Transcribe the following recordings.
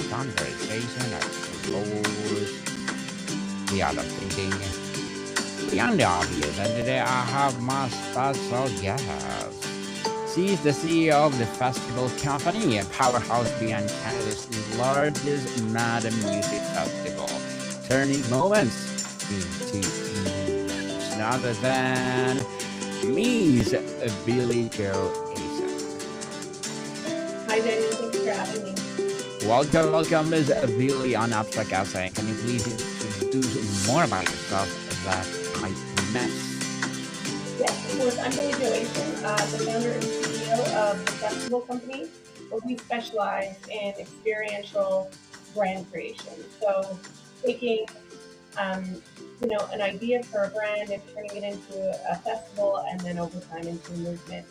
conversation explores the art of thinking beyond the obvious. And today I have my special guest. She is the CEO of the festival company, a powerhouse behind Canada's largest modern music festival, turning moments into movements. None other than Miss Billie Jo Aasen. Hi, Daniel. Thanks for having me. Welcome, Miss Billie on Abstract Essay. Can you please introduce more about yourself that I missed? Yes, of course. I'm Billie Jo Aasen, the founder and CEO of the Festival Company, where we specialize in experiential brand creation. So, taking an idea for a brand and turning it into a festival, and then over time into a movement.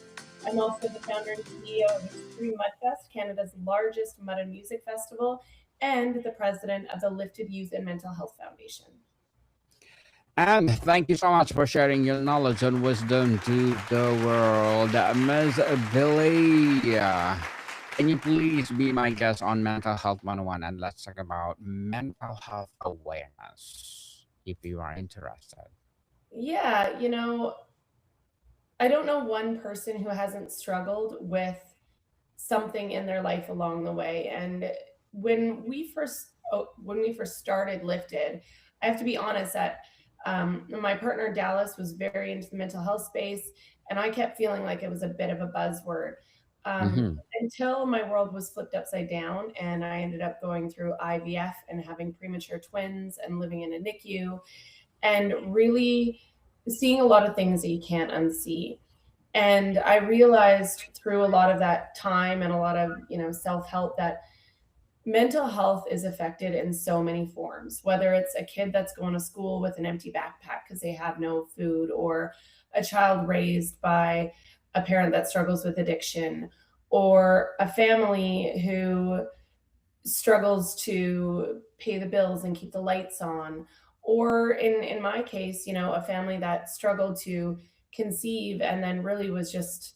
I'm also the founder and CEO of Extreme Mudfest, Canada's largest mud and music festival, and the president of the Lifted Youth and Mental Health Foundation. And thank you so much for sharing your knowledge and wisdom to the world. Ms. Billy, can you please be my guest on Mental Health 101 and let's talk about mental health awareness if you are interested. Yeah, I don't know one person who hasn't struggled with something in their life along the way. And when we first started Lifted, I have to be honest that my partner Dallas was very into the mental health space, and I kept feeling like it was a bit of a buzzword. Um, Hmm. until my world was flipped upside down, and I ended up going through IVF and having premature twins and living in a NICU, and really seeing a lot of things that you can't unsee. And I realized through a lot of that time and a lot of, self-help that mental health is affected in so many forms, whether it's a kid that's going to school with an empty backpack because they have no food, or a child raised by a parent that struggles with addiction, or a family who struggles to pay the bills and keep the lights on, or in my case, a family that struggled to conceive and then really was just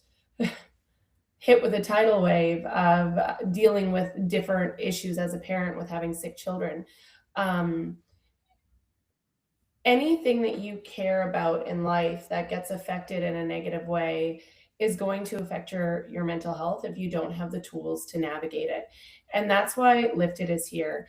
hit with a tidal wave of dealing with different issues as a parent with having sick children. um, Anything that you care about in life that gets affected in a negative way is going to affect your mental health if you don't have the tools to navigate it. And that's why Lifted is here.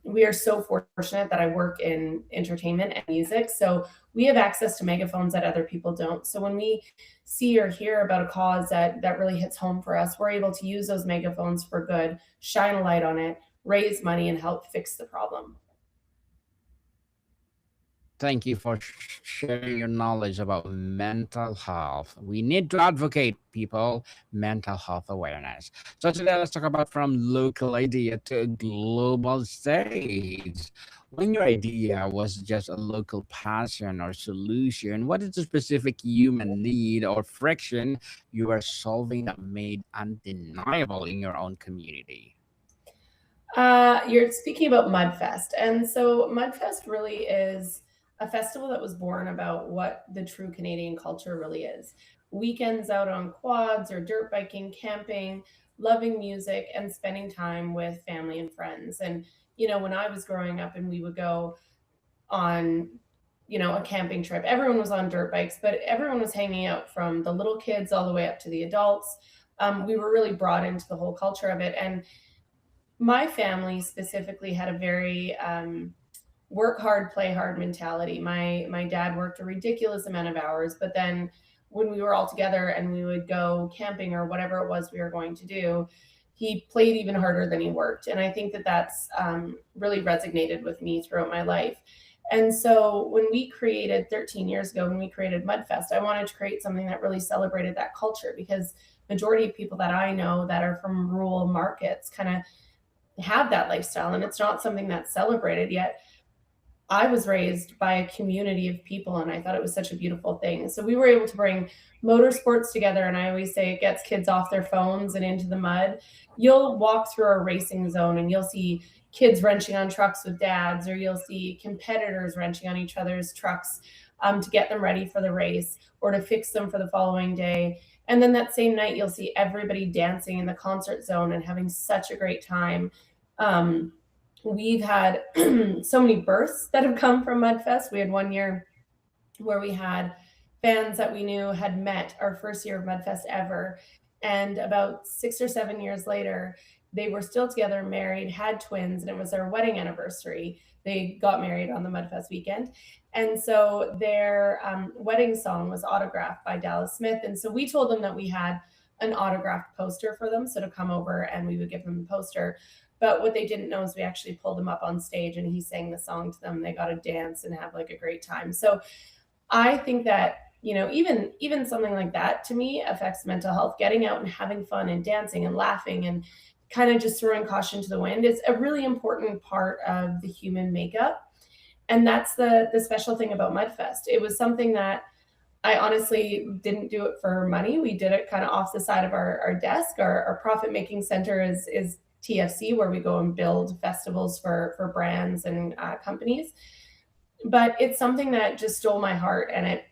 We are so fortunate that I work in entertainment and music, so we have access to megaphones that other people don't. So when we see or hear about a cause that really hits home for us, we're able to use those megaphones for good, shine a light on it, raise money, and help fix the problem. Thank you for sharing your knowledge about mental health. We need to advocate people mental health awareness. So today let's talk about from local idea to a global stage. When your idea was just a local passion or solution, what is the specific human need or friction you are solving that made undeniable in your own community? You're speaking about Mudfest. And so Mudfest really is a festival that was born about what the true Canadian culture really is. Weekends out on quads or dirt biking, camping, loving music, and spending time with family and friends. And, when I was growing up and we would go on, a camping trip, everyone was on dirt bikes, but everyone was hanging out from the little kids all the way up to the adults. We were really brought into the whole culture of it. And my family specifically had a very work hard, play hard mentality. My dad worked a ridiculous amount of hours, but then when we were all together and we would go camping or whatever it was we were going to do, he played even harder than he worked. And I think that that's really resonated with me throughout my life. And so when we created 13 years ago, when we created Mudfest, I wanted to create something that really celebrated that culture, because majority of people that I know that are from rural markets kind of have that lifestyle, and it's not something that's celebrated yet. I was raised by a community of people, and I thought it was such a beautiful thing. So we were able to bring motorsports together, and I always say it gets kids off their phones and into the mud. You'll walk through a racing zone and you'll see kids wrenching on trucks with dads, or you'll see competitors wrenching on each other's trucks to get them ready for the race or to fix them for the following day. And then that same night, you'll see everybody dancing in the concert zone and having such a great time. Um, we've had so many births that have come from Mudfest. We had one year where we had fans that we knew had met our first year of Mudfest ever. And about 6 or 7 years later, they were still together, married, had twins, and it was their wedding anniversary. They got married on the Mudfest weekend. And so their wedding song was autographed by Dallas Smith. And so we told them that we had an autographed poster for them. So to come over and we would give them a poster. But what they didn't know is we actually pulled him up on stage and he sang the song to them. They got to dance and have like a great time. So I think that, even something like that to me affects mental health. Getting out and having fun and dancing and laughing and kind of just throwing caution to the wind is a really important part of the human makeup. And that's the special thing about Mudfest. It was something that I honestly didn't do it for money. We did it kind of off the side of our desk. Our profit making center is TFC, where we go and build festivals for brands and companies. But it's something that just stole my heart, and it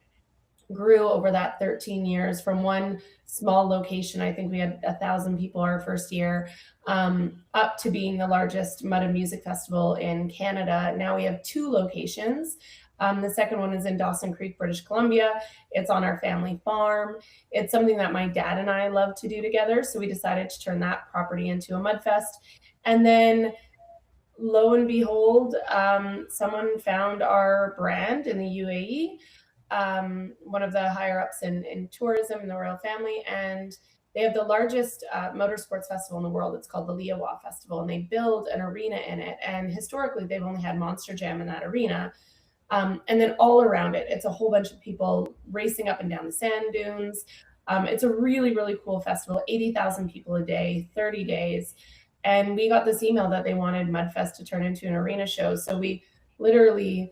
grew over that 13 years from one small location. I think we had 1,000 people our first year, up to being the largest mud and music festival in Canada. Now we have two locations. The second one is in Dawson Creek, British Columbia. It's on our family farm. It's something that my dad and I love to do together. So we decided to turn that property into a mudfest. And then lo and behold, someone found our brand in the UAE, one of the higher ups in tourism in the royal family, and they have the largest motorsports festival in the world. It's called the Liawa Festival, and they build an arena in it. And historically, they've only had Monster Jam in that arena. And then all around it, it's a whole bunch of people racing up and down the sand dunes. It's a really, really cool festival, 80,000 people a day, 30 days. And we got this email that they wanted Mudfest to turn into an arena show. So we literally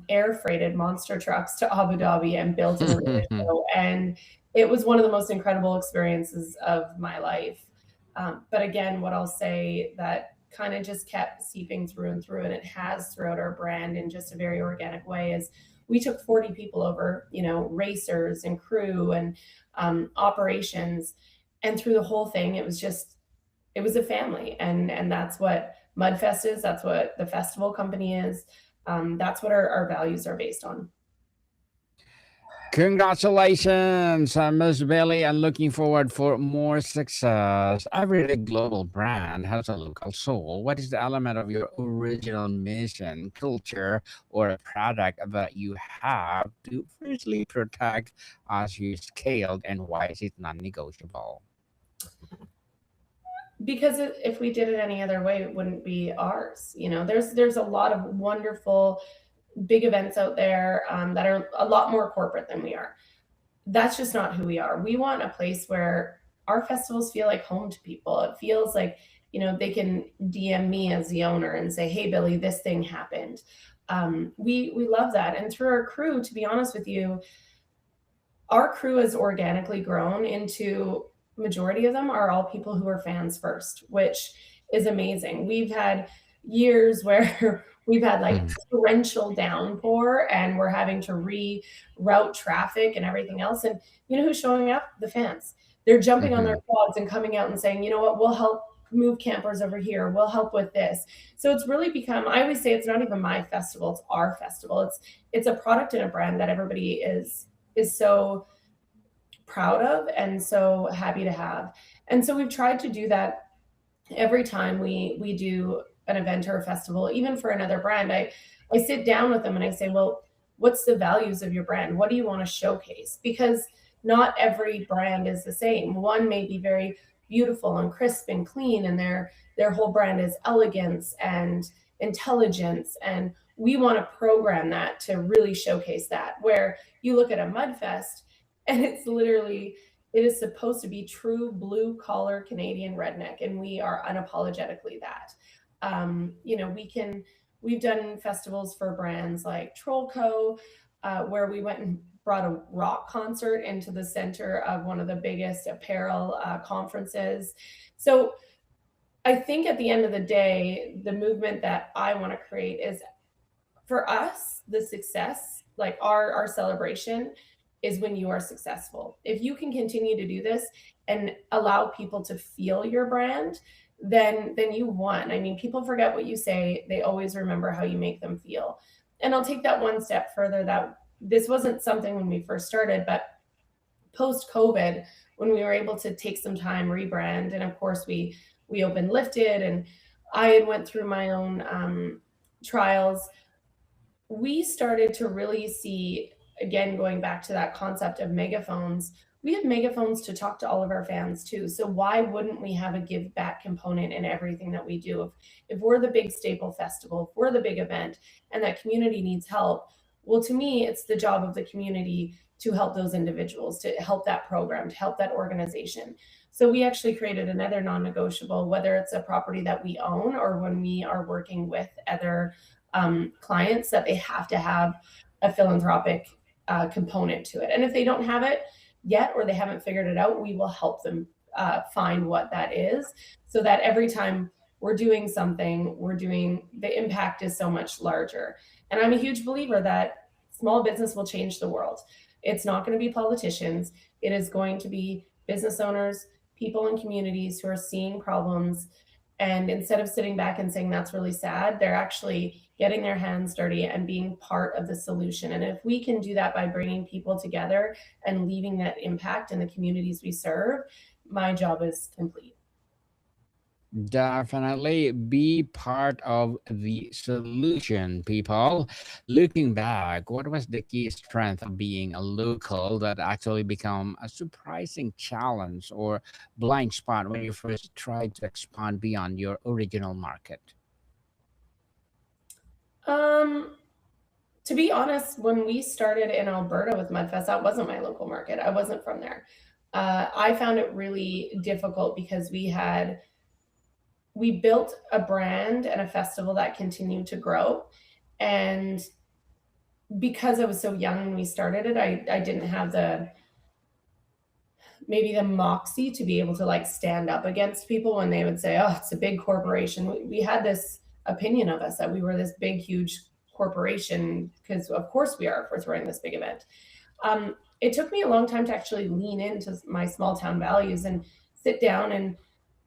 air freighted monster trucks to Abu Dhabi and built an arena show. And it was one of the most incredible experiences of my life. But again, what I'll say that kind of just kept seeping through and through, and it has throughout our brand in just a very organic way, is we took 40 people over, racers and crew and operations. And through the whole thing, it was a family. And that's what Mudfest is. That's what the festival company is. That's what our values are based on. Congratulations, Miss Bailey, and looking forward for more success. Every global brand has a local soul. What is the element of your original mission, culture, or a product that you have to firstly protect as you scaled, and why is it non-negotiable? Because if we did it any other way, it wouldn't be ours. There's a lot of wonderful big events out there that are a lot more corporate than we are. That's just not who we are. We want a place where our festivals feel like home to people. It feels like, they can DM me as the owner and say, "Hey, Billy, this thing happened." We love that. And through our crew, to be honest with you, our crew has organically grown into, majority of them are all people who are fans first, which is amazing. We've had years where we've had like Mhm, torrential downpour and we're having to reroute traffic and everything else. And you know who's showing up? The fans. They're jumping on their mhm. quads and coming out and saying, "You know what, we'll help move campers over here. We'll help with this." So it's really become, I always say, it's not even my festival, it's our festival. It's a product and a brand that everybody is so proud of and so happy to have. And so we've tried to do that every time we do an event or a festival, even for another brand. I sit down with them and I say, "Well, what's the values of your brand? What do you want to showcase?" Because not every brand is the same. One may be very beautiful and crisp and clean, and their whole brand is elegance and intelligence. And we want to program that to really showcase that. Where you look at a Mudfest and it's literally, it is supposed to be true blue collar Canadian redneck, and we are unapologetically that. We've done festivals for brands like Trollco, where we went and brought a rock concert into the center of one of the biggest apparel conferences. So I think at the end of the day, the movement that I want to create is, for us, the success, like our celebration, is when you are successful. If you can continue to do this and allow people to feel your brand, then you won. I mean, people forget what you say, they always remember how you make them feel. And I'll take that one step further, that this wasn't something when we first started, but post COVID, when we were able to take some time, rebrand, and of course we opened Lifted, and I had went through my own trials. We started to really see, again, going back to that concept of megaphones, we have megaphones to talk to all of our fans too. So why wouldn't we have a give back component in everything that we do? If we're the big staple festival, if we're the big event, and that community needs help, well, to me, it's the job of the community to help those individuals, to help that program, to help that organization. So we actually created another non-negotiable, whether it's a property that we own or when we are working with other clients, that they have to have a philanthropic component to it. And if they don't have it yet, or they haven't figured it out, we will help them find what that is, so that every time we're doing something, we're doing, the impact is so much larger. And I'm a huge believer that small business will change the world. It's not going to be politicians. It is going to be business owners, people in communities who are seeing problems. And instead of sitting back and saying that's really sad, they're actually getting their hands dirty and being part of the solution. And if we can do that by bringing people together and leaving that impact in the communities we serve, my job is complete. Definitely be part of the solution, people. Looking back, what was the key strength of being a local that actually become a surprising challenge or blind spot when you first tried to expand beyond your original market? Um, to be honest, when we started in Alberta with Mudfest, that wasn't my local market. I wasn't from there. I found it really difficult because we built a brand and a festival that continued to grow. And because I was so young when we started it, I didn't have the, maybe the moxie to be able to like stand up against people when they would say, "Oh, it's a big corporation." We had this opinion of us that we were this big, huge corporation, because of course we are if we're throwing this big event. It took me a long time to actually lean into my small town values and sit down and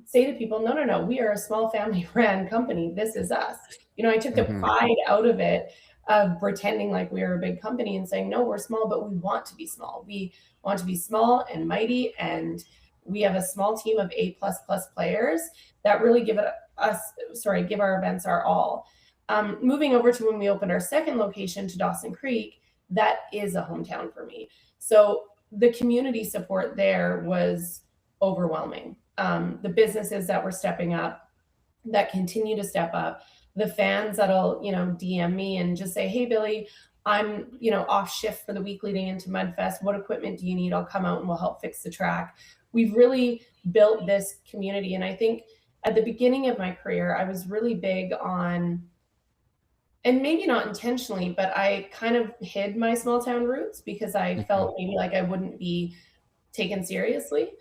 say to people, no, no, no, we are a small family ran company. This is us. You know, I took the Hmm. pride out of it, of pretending like we were a big company and saying, no, we're small, but we want to be small. We want to be small and mighty. And we have a small team of A plus plus players that really give our events our all. Moving over to when we opened our second location to Dawson Creek, that is a hometown for me. So the community support there was overwhelming. The businesses that were stepping up, that continue to step up, the fans that'll, DM me and just say, "Hey, Billy, I'm, off shift for the week leading into Mudfest. What equipment do you need? I'll come out and we'll help fix the track." We've really built this community. And I think at the beginning of my career, I was really big on, and maybe not intentionally, but I kind of hid my small town roots because I Hmm. felt maybe like I wouldn't be taken seriously,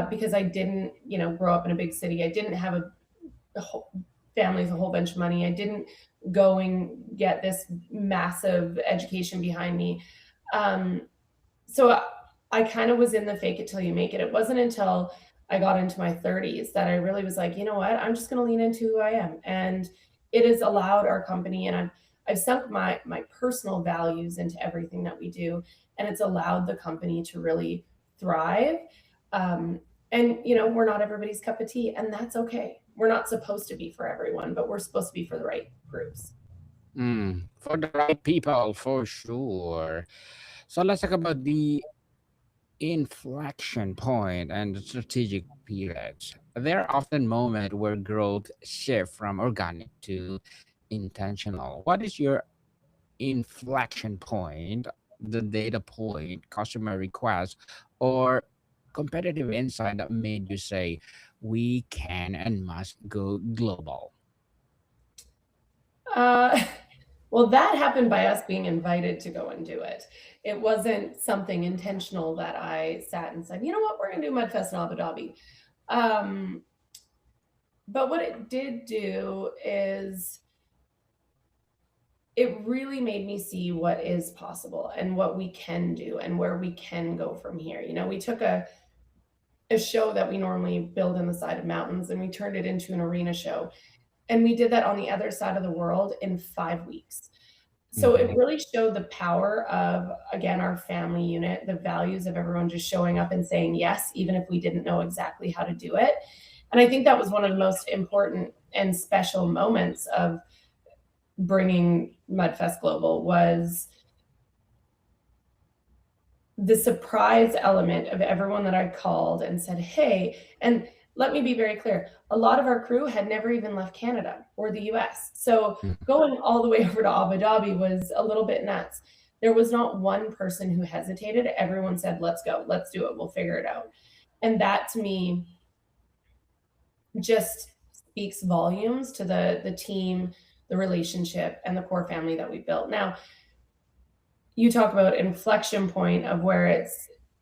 because I didn't, grow up in a big city. I didn't have a whole family with a whole bunch of money. I didn't go and get this massive education behind me. Um, so I kind of was in the fake it till you make it. It wasn't until I got into my 30s that I really was like, you know what? I'm just going to lean into who I am, and it has allowed our company, and I've sunk my personal values into everything that we do, and it's allowed the company to really thrive. Um, and we're not everybody's cup of tea, and that's okay. We're not supposed to be for everyone, but we're supposed to be for the right groups. For the right people, for sure. So let's talk about the inflection point and the strategic pivots. There are often moments where growth shift from organic to intentional. What is your inflection point, the data point, customer request, or competitive insight that made you say, we can and must go global? Uh, well, that happened by us being invited to go and do it. It wasn't something intentional that I sat and said, you know what, we're going to do Mudfest in Abu Dhabi. Um, but what it did do is it really made me see what is possible and what we can do and where we can go from here. We took a show that we normally build in the side of mountains, and we turned it into an arena show. And we did that on the other side of the world in 5 weeks. So it Mhm. really showed the power of, again, our family unit, the values of everyone just showing up and saying yes, even if we didn't know exactly how to do it. And I think that was one of the most important and special moments of bringing Mudfest Global was the surprise element of everyone that I called and said, "Hey," and let me be very clear, a lot of our crew had never even left Canada or the US. So Mhm. going all the way over to Abu Dhabi was a little bit nuts. There was not one person who hesitated. Everyone said, "Let's go. Let's do it. We'll figure it out." And that to me just speaks volumes to the team, the relationship, and the core family that we built. Now, you talk about inflection point of where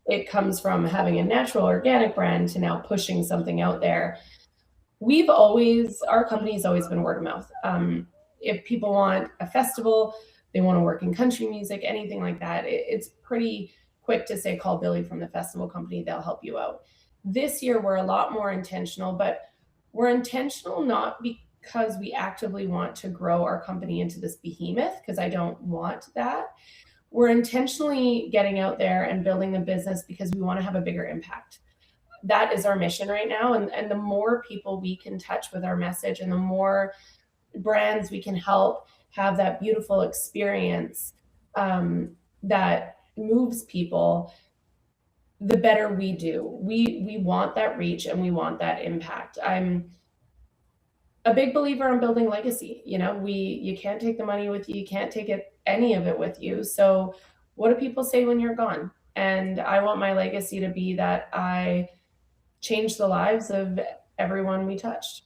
it comes from having a natural organic brand to now pushing something out there. We've always our company's always been word of mouth. If people want a festival, they want to work in country music, anything like that, it's pretty quick to say call Billy from the festival company, they'll help you out. This year we're a lot more intentional, but we're intentional not because we actively want to grow our company into this behemoth, because I don't want that. We're intentionally getting out there and building the business because we want to have a bigger impact. That is our mission right now. And the more people we can touch with our message and the more brands we can help have that beautiful experience that moves people, the better we do. We want that reach and we want that impact. I'm a big believer in building legacy. You know, you can't take the money with you, you can't take it any of it with you. So what do people say when you're gone? And I want my legacy to be that I changed the lives of everyone we touched.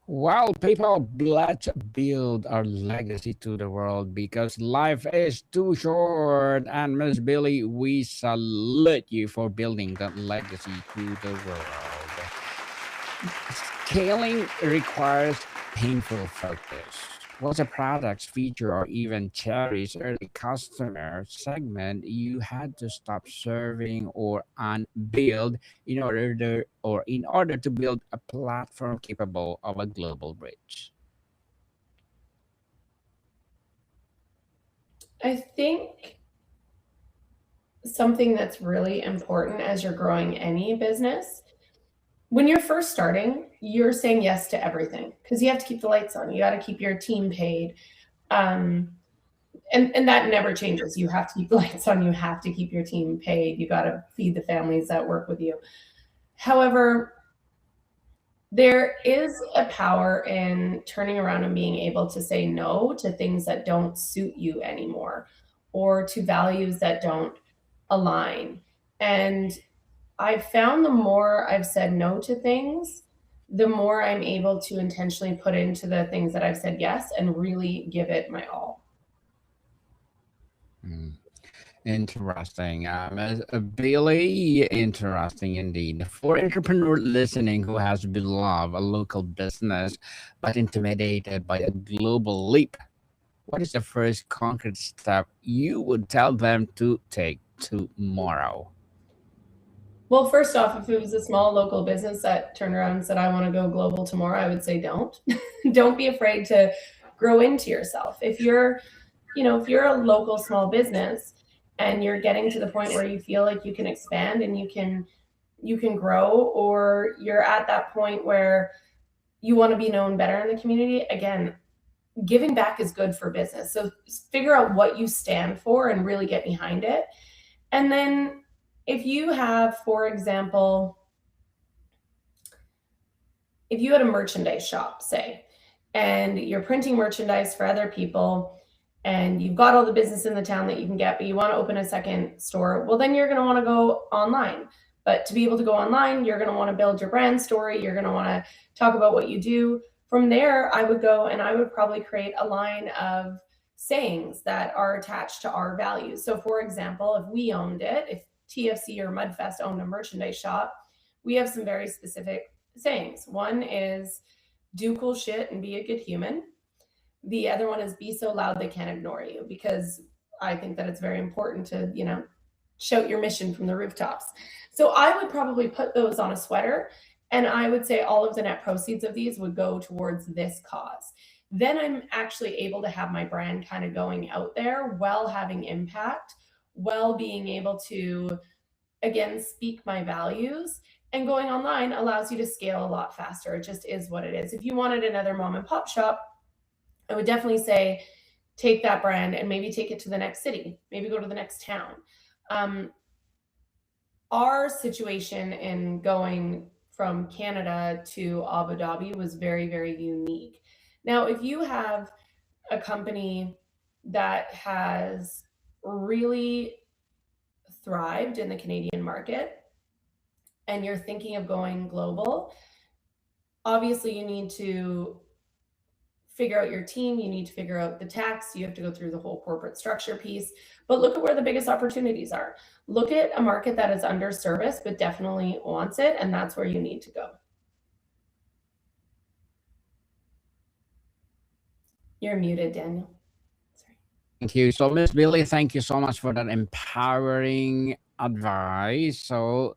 Well, people, let's build our legacy to the world because life is too short. And Miss Billy, we salute you for building that legacy to the world. Scaling requires painful focus. Was a product's feature or even Cherry's early customer segment you had to stop serving or unbuild in order to build a platform capable of a global reach? I think something that's really important as you're growing any business, when you're first starting, you're saying yes to everything because you have to keep the lights on. You got to keep your team paid. Um, and that never changes. You have to keep the lights on. You have to keep your team paid. You got to feed the families that work with you. However, there is a power in turning around and being able to say no to things that don't suit you anymore or to values that don't align. And I've found the more I've said no to things, the more I'm able to intentionally put into the things that I've said yes and really give it my all. Hmm. Interesting. Billy, interesting indeed. For entrepreneur listening who has beloved a local business but intimidated by a global leap, what is the first concrete step you would tell them to take tomorrow? Well, first off, if it was a small local business that turned around and said, I want to go global tomorrow, I would say don't. Don't be afraid to grow into yourself. If you're a local small business and you're getting to the point where you feel like you can expand and you can grow, or you're at that point where you want to be known better in the community, again, giving back is good for business. So figure out what you stand for and really get behind it. And then if you have, for example, if you had a merchandise shop, say, and you're printing merchandise for other people and you've got all the business in the town that you can get, but you want to open a second store, well, then you're going to want to go online. But to be able to go online, you're going to want to build your brand story. You're going to want to talk about what you do. From there, I would go and I would probably create a line of sayings that are attached to our values. So, for example, if we owned it, if TFC or Mudfest owned a merchandise shop, we have some very specific sayings. One is do cool shit and be a good human. The other one is be so loud they can't ignore you, because I think that it's very important to, shout your mission from the rooftops. So I would probably put those on a sweater, and I would say all of the net proceeds of these would go towards this cause. Then I'm actually able to have my brand kind of going out there while having impact, while being able to, again, speak my values. And going online allows you to scale a lot faster. It just is what it is. If you wanted another mom and pop shop, I would definitely say take that brand and maybe take it to the next city, maybe go to the next town. Um, our situation in going from Canada to Abu Dhabi was very, very unique. Now, if you have a company that has really thrived in the Canadian market and you're thinking of going global, obviously you need to figure out your team, you need to figure out the tax, you have to go through the whole corporate structure piece. But look at where the biggest opportunities are. Look at a market that is under service but definitely wants it, and that's where you need to go. You're muted, Daniel. Sorry. Thank you. So, Miss Billy, thank you so much for that empowering advice. So,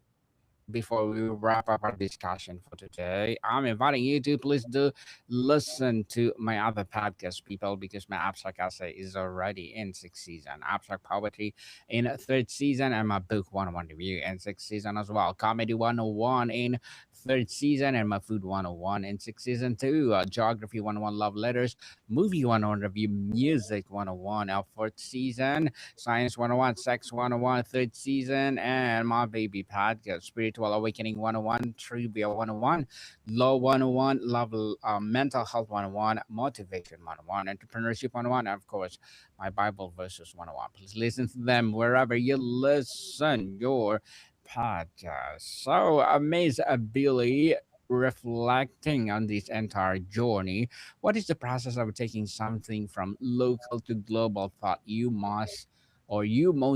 before we wrap up our discussion for today, I'm inviting you to please do listen to my other podcast, people, because my abstract essay is already in sixth season, abstract poetry in third season, and my book 101 review in sixth season as well, comedy 101 in third season, and my food 101 in sixth season too, geography 101 love letters, movie 101 review, music 101 fourth season, Science 101, Sex 101, third season, and my baby podcast, Spiritual Awakening 101, Trivia 101, Law 101, Love, Mental Health 101, Motivation 101, Entrepreneurship 101, and of course, my Bible Verses 101. Please listen to them wherever you listen your podcast. So, Miss Billy, reflecting on this entire journey, what is the process of taking something from local to global thought you most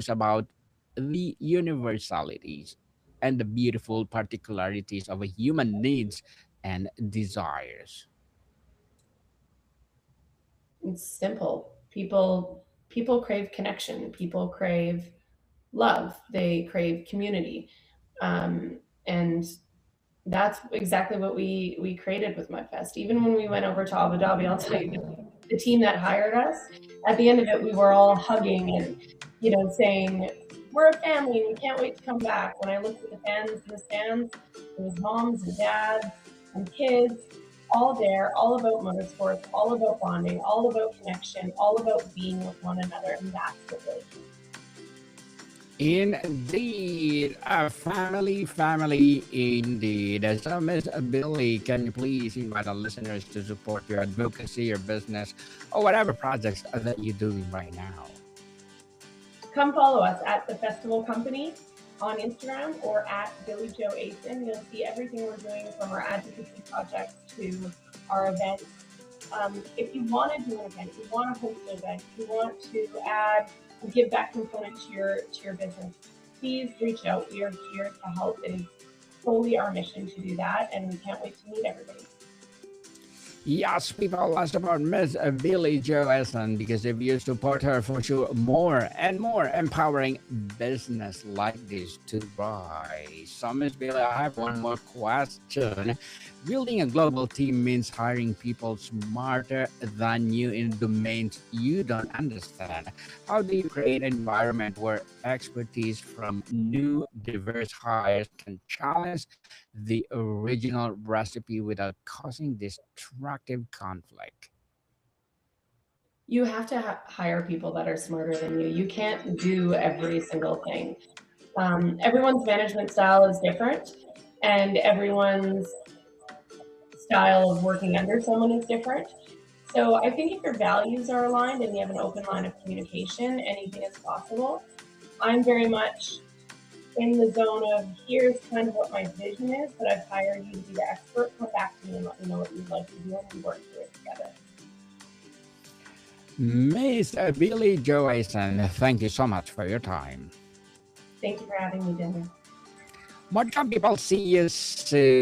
about the universalities and the beautiful particularities of a human needs and desires? It's simple. People crave connection. People crave love. They crave community. And that's exactly what we created with MudFest. Even when we went over to Abu Dhabi, I'll tell you, the team that hired us, at the end of it, we were all hugging and, saying, we're a family and we can't wait to come back. When I looked at the fans in the stands, there was moms and dads and kids all there, all about motorsports, all about bonding, all about connection, all about being with one another. And that's what really Indeed, a family indeed. So, Miss Billy, can you please invite our listeners to support your advocacy, your business, or whatever projects that you're doing right now? come follow us at the Festival Company on Instagram or at Billie Jo Aasen. You'll see everything we're doing from our advocacy projects to our events. If you want to do an event, you want to host an event, you want to add a give back component to your business, please reach out. We are here to help. It is solely our mission to do that, and we can't wait to meet everybody. Yes, people, let's support Miss Billie Jo Aasen, because if you support her, for sure, more and more empowering business like this to rise. So, Miss Billie, I have one more question. Building a global team means hiring people smarter than you in domains you don't understand. How do you create an environment where expertise from new, diverse hires can challenge the original recipe without causing destructive conflict? You have to hire people that are smarter than you. You can't do every single thing. Everyone's management style is different, and everyone's style of working under someone is different. So I think if your values are aligned and you have an open line of communication, anything is possible. I'm very much in the zone of here's kind of what my vision is, but I've hired you to be the expert. Come back to me and let me know what you'd like to do, and we work through it together. Miss Billie Jo Aasen, thank you so much for your time. Thank you for having me, Daniel. More job, people. See you soon.